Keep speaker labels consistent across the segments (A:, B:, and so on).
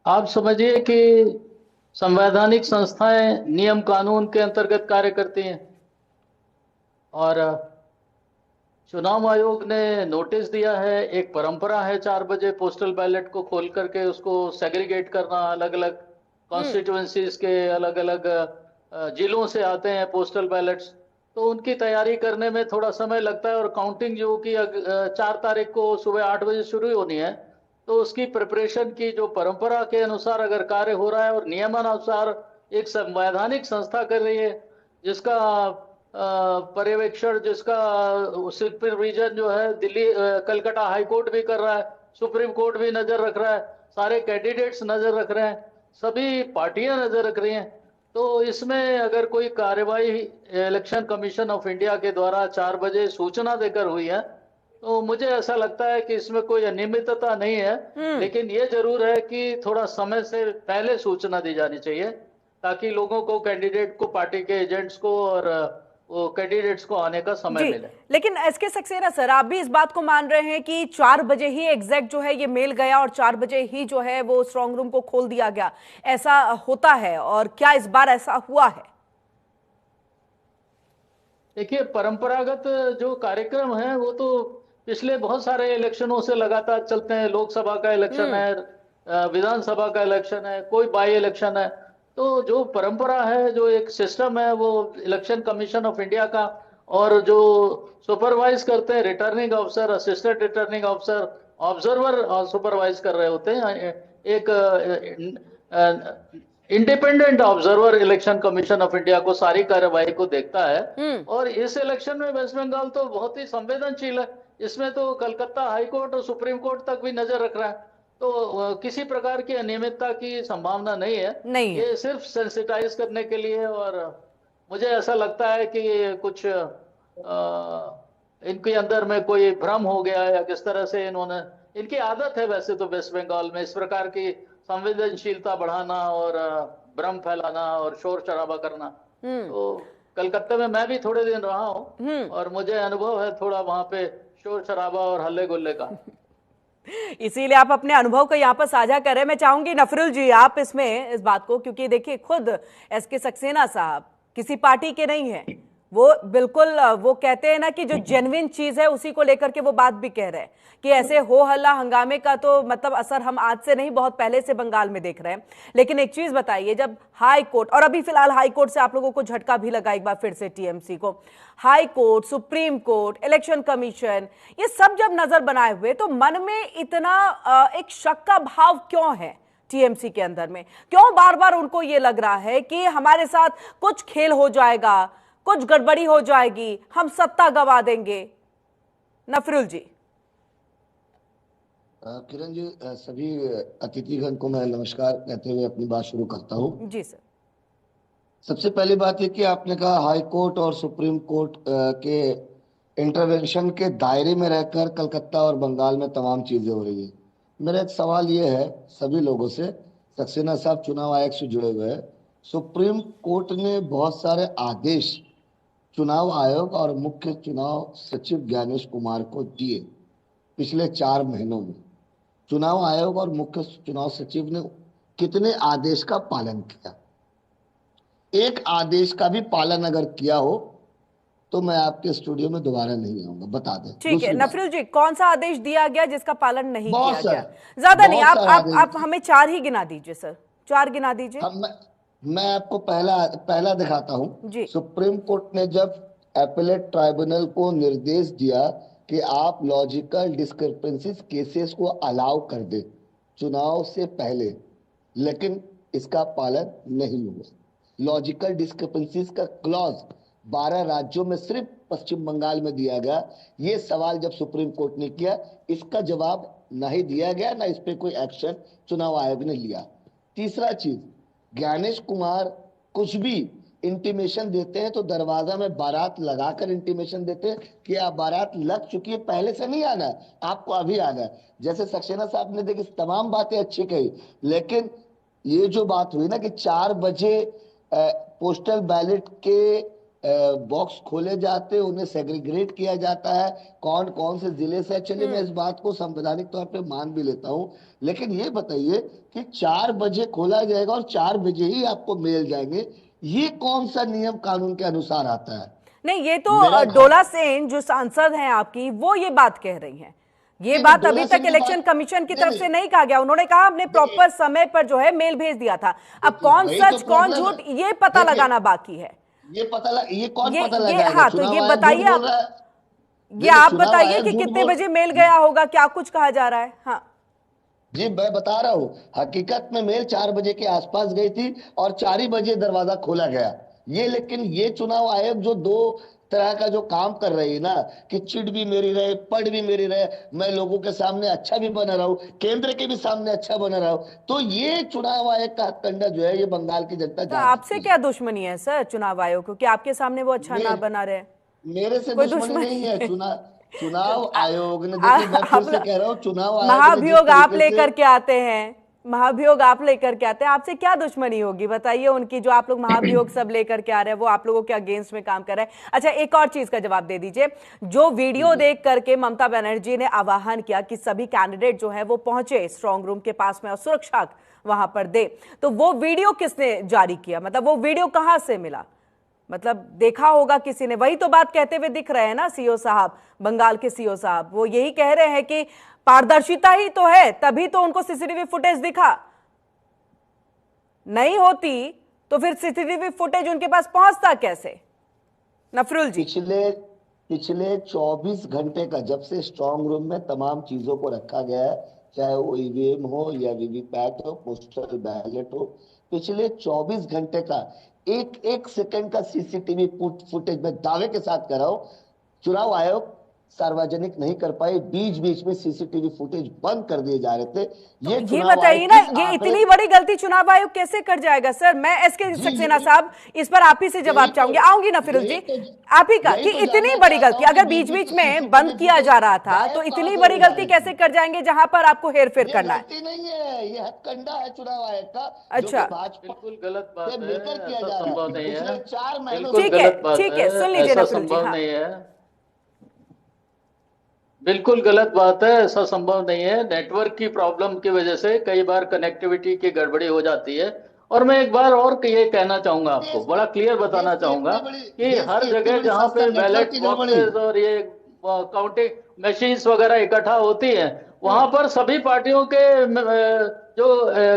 A: आप समझिए कि संवैधानिक संस्थाएं नियम कानून के अंतर्गत कार्य करती हैं। और चुनाव आयोग ने नोटिस दिया है। एक परंपरा है 4 बजे पोस्टल बैलेट को खोल करके उसको सेग्रीगेट करना। अलग अलग
B: हम्म।
A: कॉन्स्टिट्यूएंसीज के अलग अलग जिलों से आते हैं पोस्टल बैलेट्स। तो उनकी तैयारी करने में थोड़ा समय लगता है। और काउंटिंग जो कि 4 तारीख को सुबह 8 बजे शुरू होनी है, तो उसकी प्रिपरेशन की जो परंपरा के अनुसार अगर कार्य हो रहा है और नियमानुसार एक संवैधानिक संस्था कर रही है, जिसका पर्यवेक्षण, जिसका सुपरविजन जो है दिल्ली कलकत्ता हाई कोर्ट भी कर रहा है, सुप्रीम कोर्ट भी नजर रख रहा है, सारे कैंडिडेट्स नजर रख रहे हैं, सभी पार्टियां नजर रख रही हैं। तो इसमें अगर कोई कार्यवाही इलेक्शन कमीशन ऑफ इंडिया के द्वारा 4 बजे सूचना देकर हुई है, तो मुझे ऐसा लगता है कि इसमें कोई अनियमितता नहीं है।
B: हम्म।
A: लेकिन ये जरूर है कि थोड़ा समय से पहले सूचना दी जानी चाहिए, ताकि लोगों को, कैंडिडेट को, पार्टी के एजेंट्स को और वो कैंडिडेट्स को आने का समय
B: जी।
A: मिले।
B: लेकिन एसके सक्सेना सर, आप भी इस बात को मान रहे हैं कि 4 बजे ही एग्जैक्ट जो है ये मेल गया और 4 बजे ही जो है वो स्ट्रांग रूम को खोल दिया गया, ऐसा होता है? और क्या इस बार ऐसा हुआ है?
A: देखिए, परंपरागत जो कार्यक्रम है वो तो पिछले बहुत सारे इलेक्शनों से लगातार चलते हैं। लोकसभा का इलेक्शन
B: हम्म।
A: है, विधानसभा का इलेक्शन है, कोई बाई इलेक्शन है। तो जो परंपरा है, जो एक सिस्टम है, वो इलेक्शन कमीशन ऑफ इंडिया का, और जो सुपरवाइज करते हैं returning officer, assistant returning officer, observer supervise कर रहे होते हैं। एक independent observer election commission of India को सारी कार्यवाही को देखता है।
B: हम्म।
A: और इस इलेक्शन में वेस्ट बंगाल तो बहुत ही संवेदनशील है। इसमें तो कलकत्ता हाई कोर्ट और सुप्रीम कोर्ट तक भी नजर रख रहा है। तो किसी प्रकार की अनियमितता की संभावना नहीं है।
B: नहीं है।
A: ये सिर्फ सेंसिटाइज करने के लिए। और मुझे ऐसा लगता है कि ये कुछ इनके अंदर में कोई भ्रम हो गया है, या किस तरह से इन्होंने, इनकी आदत है वैसे तो वेस्ट बंगाल में इस प्रकार की संवेदनशीलता बढ़ाना और भ्रम फैलाना और शोर शराबा करना।
B: हम्म।
A: तो कलकत्ते में मैं भी थोड़े दिन रहा हूँ,
B: हम्म।
A: और मुझे अनुभव है थोड़ा वहां पे शोर शराबा और हल्ले गुल्ले का।
B: इसीलिए आप अपने अनुभव को यहाँ पर साझा करें। मैं चाहूंगी नफरुल जी आप इसमें इस बात को, क्योंकि देखिए खुद एसके सक्सेना साहब किसी पार्टी के नहीं है। वो बिल्कुल वो कहते हैं ना कि जो जेन्युइन चीज है उसी को लेकर के वो बात भी कह रहे हैं कि ऐसे हो हल्ला हंगामे का तो मतलब असर हम आज से नहीं बहुत पहले से बंगाल में देख रहे हैं। लेकिन एक चीज बताइए, जब हाई कोर्ट, और अभी फिलहाल हाई कोर्ट से आप लोगों को झटका भी लगा एक बार फिर से टीएमसी को, high court, supreme court, election commission, ये सब जब नजर बनाए हुए तो मन में इतना एक शक का भाव क्यों है टीएमसी के अंदर में? क्यों बार बार उनको ये लग रहा है कि हमारे साथ कुछ खेल हो जाएगा, कुछ गड़बड़ी हो जाएगी, हम सत्ता गवा देंगे? नफरुल जी।
C: किरण जी, सभी अतिथिगण को मैं नमस्कार कहते हुए अपनी बात शुरू करता हूँ।
B: जी सर।
C: सबसे पहली बात है कि आपने कहा हाई कोर्ट और सुप्रीम कोर्ट के इंटरवेंशन के दायरे में रहकर कलकत्ता और बंगाल में तमाम चीजें हो रही है। मेरा एक सवाल ये है सभी लोगों से, सक्सेना साहब चुनाव आयोग से जुड़े हुए हैं। सुप्रीम कोर्ट ने बहुत सारे आदेश चुनाव आयोग और मुख्य चुनाव सचिव ज्ञानेश कुमार को दिए पिछले 4 महीनों में। चुनाव आयोग और मुख्य चुनाव सचिव ने कितने आदेश का पालन किया? एक आदेश का भी पालन अगर किया हो तो मैं आपके स्टूडियो में दोबारा नहीं आऊंगा, बता दें।
B: ठीक है
C: दूसरी बात,
B: नफरुल जी, कौन सा आदेश दिया गया जिसका पालन नहीं
C: बहुत
B: किया
C: सारे
B: गया? ज्यादा नहीं,
C: बहुत
B: आप
C: सारे
B: आप
C: आदेश
B: आप हमें 4 ही गिना दीजिए सर, 4 गिना दीजिए।
C: हम मैं आपको पहला पहला दिखाता हूं।
B: जी।
C: सुप्रीम कोर्ट ने जब एपेलेट ट्राइब्यूनल को निर्देश दिया कि आप लॉजिकल डिस्क्रिपेंसीज केसेस को अलाउ कर दे चुनाव से पहले, लेकिन इसका पालन नहीं हुआ। लॉजिकल डिस्क्रिपेंसीज का क्लॉज 12 राज्यों में सिर्फ पश्चिम बंगाल में दिया गया। ये सवाल जब सुप्रीम कोर्ट ने किया, इसका जवाब नहीं दिया गया, ना इस पे कोई एक्शन चुनाव आयोग ने लिया। तीसरा चीज, ज्ञानेश कुमार कुछ भी इंटीमेशन देते हैं तो दरवाजा में बारात लगाकर इंटीमेशन देते हैं कि आप बारात लग चुकी है, पहले से नहीं आना है, आपको अभी आना है। जैसे सक्सेना साहब ने देखी तमाम बातें अच्छी कही, लेकिन ये जो बात हुई ना कि 4 बजे पोस्टल बैलेट के बॉक्स खोले जाते हैं, उन्हें सेग्रीगेट किया जाता है, कौन कौन से जिले से। चलिए मैं इस बात को संवैधानिक तौर पे मान भी लेता हूँ, लेकिन ये बताइए कि 4 बजे खोला जाएगा और 4 बजे ही आपको मेल जाएंगे, ये कौन सा नियम कानून के अनुसार आता है?
B: नहीं, ये तो
C: मेरा
B: डोला सेन जो सांसद हैं आपकी, वो ये बात कह रही हैं। ये
C: नहीं,
B: बात
C: डोला
B: अभी
C: सेन
B: तक
C: की
B: इलेक्शन
C: बात
B: कमीशन की
C: नहीं,
B: तरफ से नहीं कहा गया। उन्होंने कहा हमने
C: देखिए,
B: प्रॉपर समय पर जो है मेल भेज दिया था। अब कौन
C: वही तो
B: सच कौन
C: प्रॉब्लम
B: झूठ
C: है।
B: ये पता
C: देखिए,
B: लगाना बाकी है।
C: ये कौन पता
B: ये
C: लगाएगा?
B: हाँ, तो ये
C: चुनाव आयोग
B: बताइए
C: झूठ बोल
B: आप,
C: रहा है।
B: ये
C: देखिए,
B: आप
C: चुनाव
B: बताइए
C: आयोग
B: कि
C: झूठ
B: कितने
C: बोल,
B: बजे मेल गया होगा, क्या कुछ कहा जा रहा है। हाँ
C: जी मैं बता रहा हूँ, हकीकत में मेल 4 बजे के आसपास गई थी और 4 ही बजे दरवाजा खोला गया। ये लेकिन ये चुनाव आयोग जो दो तरह का जो काम कर रही है ना, कि चिढ़ भी मेरी रहे, पढ़ भी मेरी रहे, मैं लोगों के सामने अच्छा भी बना रहा हूँ, केंद्र के भी सामने अच्छा बना रहा हूँ, तो ये चुनाव आयोग का हथकंडा जो है ये बंगाल की जनता
B: तो
C: जान
B: आपसे
C: चुकी है।
B: क्या दुश्मनी है सर चुनाव आयोग को कि आपके सामने वो अच्छा ना
C: मे,
B: बना रहे?
C: मेरे से
B: कोई
C: दुश्मनी नहीं
B: दुश्मनी
C: है। चुनाव आयोग ने,
B: आ-
C: देखिए मैं फिर
B: आप
C: से कह रहा हूँ, चुनाव आयोग ने जिस
B: महाभियोग आप
C: तरीके से,
B: लेकर के आते हैं, महाभियोग आप लेकर के आते हैं, आपसे क्या दुश्मनी होगी बताइए उनकी, जो आप लोग महाभियोग सब लेकर के आ रहे हैं, वो आप लोगों के अगेंस्ट में काम कर रहे हैं। अच्छा, एक और चीज का जवाब दे दीजिए। जो वीडियो देख करके ममता बनर्जी ने आह्वान किया कि सभी कैंडिडेट जो है वो पहुंचे स्ट्रांग रूम के पास में और सुरक्षा वहां पर दे, तो वो वीडियो किसने जारी किया? मतलब वो वीडियो कहां से मिला? मतलब देखा होगा किसी ने। वही तो बात कहते हुए दिख रहे हैं ना सीओ साहब, बंगाल के सीओ साहब, वो यही कह रहे हैं कि पारदर्शिता ही तो है, तभी तो उनको सीसीटीवी फुटेज दिखा। नहीं होती तो फिर सीसीटीवी फुटेज उनके पास पहुंचता कैसे? नफरुल जी,
C: पिछले पिछले 24 घंटे का, जब से स्ट्रांग रूम में तमाम चीजों को रखा गया है, चाहे वो ईवीएम हो या वीवीपैट हो, पोस्टल बैलेट हो, पिछले 24 घंटे का एक एक सेकंड का सीसीटीवी फुटेज में दावे के साथ कर रहा हूं, चुनाव आयोग सार्वजनिक नहीं कर पाए। बीच बीच में सीसीटीवी फुटेज बंद कर दिए जा रहे थे।
B: तो
C: ये
B: ये
C: चुनाव
B: बताइए
C: आयोग
B: ना,
C: किस
B: ये
C: आंकड़े,
B: इतनी बड़ी गलती चुनाव आयोग कैसे कर जाएगा सर? मैं एसके
C: जी
B: सक्सेना साहब इस पर आप ही से जवाब चाहूंगी, आऊंगी ना फिरोज जी, आप ही का, कि इतनी
C: जानना
B: बड़ी
C: चाहता
B: गलती
C: हूं कि
B: अगर बीच बीच में
C: सीसीटीवी
B: बंद किया जा रहा था
C: गायब
B: तो
C: कहां
B: इतनी
C: से
B: बड़ी
C: हो जा
B: गलती
C: रही
B: कैसे
C: थी?
B: कर जाएंगे जहां पर आपको हेर फेर
C: ये
B: करना है?
C: गलती नहीं है, ये हथकंडा है चुनाव आयोग का, जो कि
B: अच्छा,
C: भाजपा
A: बिल्कुल गलत
C: से
A: बात है,
C: मिलकर किया
A: ऐसा
C: जा रहा
A: संभव
C: है
A: नहीं है।
C: पिछले 4 महीनों
A: बिल्कुल
C: से।
A: गलत बात
B: ठीक है, सुन
A: है,
B: लीजिए
A: ऐसा
B: नफरुल जी।
A: संभव
B: हाँ
A: नहीं है। बिल्कुल गलत बात है, ऐसा संभव नहीं है। नेटवर्क की प्रॉब्लम की वजह से कई बार कनेक्टिविटी की गड़बड़ी हो जाती है। और मैं एक बार और ये कहना चाहूंगा, आपको
C: देश
A: बड़ा क्लियर बताना
C: देश की
A: चाहूंगा
C: इतनी बड़ी
A: कि
C: देश
A: हर
C: की इतनी
A: जगह
C: बड़ी
A: जहां
C: संस्था,
A: पे
C: नेटवर्क
A: बैलेट
C: की गड़बड़ी।
A: बॉक्सेस और ये काउंटिंग मशीन्स वगैरह इकट्ठा होती हैं, वहां पर सभी पार्टियों के जो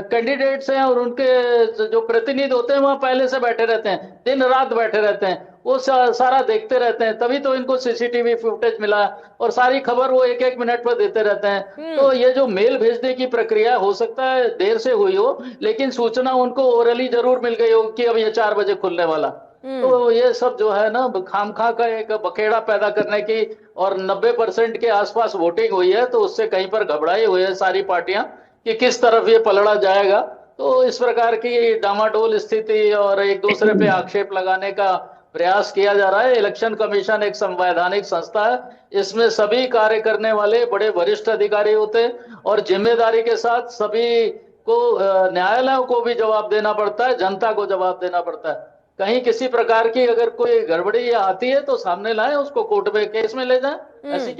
A: कैंडिडेट्स हैं और उनके जो प्रतिनिधि होते हैं वहां पहले से बैठे रहते हैं, दिन रात बैठे रहते हैं, वो सारा देखते रहते हैं, तभी तो इनको सीसीटीवी फुटेज मिला और सारी खबर वो एक एक मिनट पर देते रहते हैं। तो ये जो मेल भेजने की प्रक्रिया हो सकता है देर से हुई हो, लेकिन सूचना उनको ओरली जरूर मिल गई हो कि अब ये 4 बजे खुलने वाला। तो ये सब जो है ना खामखा का एक बखेड़ा पैदा करने की, और 90% के आसपास वोटिंग हुई है, तो उससे कहीं पर घबराई हुई है सारी पार्टियां कि किस तरफ ये पलड़ा जाएगा। तो इस प्रकार की डामाडोल स्थिति और एक दूसरे पे आक्षेप लगाने का प्रयास किया जा रहा है। इलेक्शन कमीशन एक संवैधानिक संस्था है, इसमें सभी कार्य करने वाले बड़े वरिष्ठ अधिकारी होते हैं और जिम्मेदारी के साथ सभी को न्यायालयों को भी जवाब देना पड़ता है, जनता को जवाब देना पड़ता है। कहीं किसी प्रकार की अगर कोई गड़बड़ी आती है तो सामने लाएं, उसको कोर्ट में केस में ले जाएं। ऐसी क्या